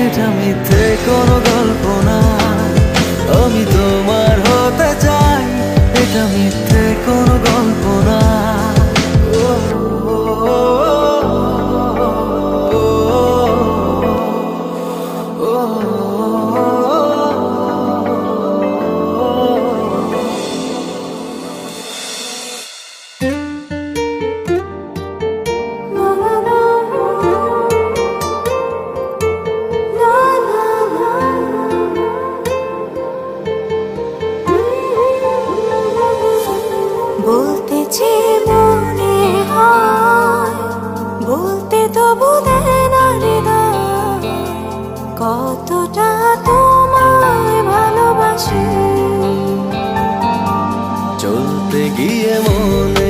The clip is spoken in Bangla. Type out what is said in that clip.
এটা মিথ্যে কোনো গল্প না, আমি তোমার হতে চাই, এটা মিথ্যে কোনো গল্প না। বলতেছি মনে হয়, বলতে তবু দেয় না হৃদয়, কতটা তোমায় ভালোবাসি। চলতে গিয়ে মনে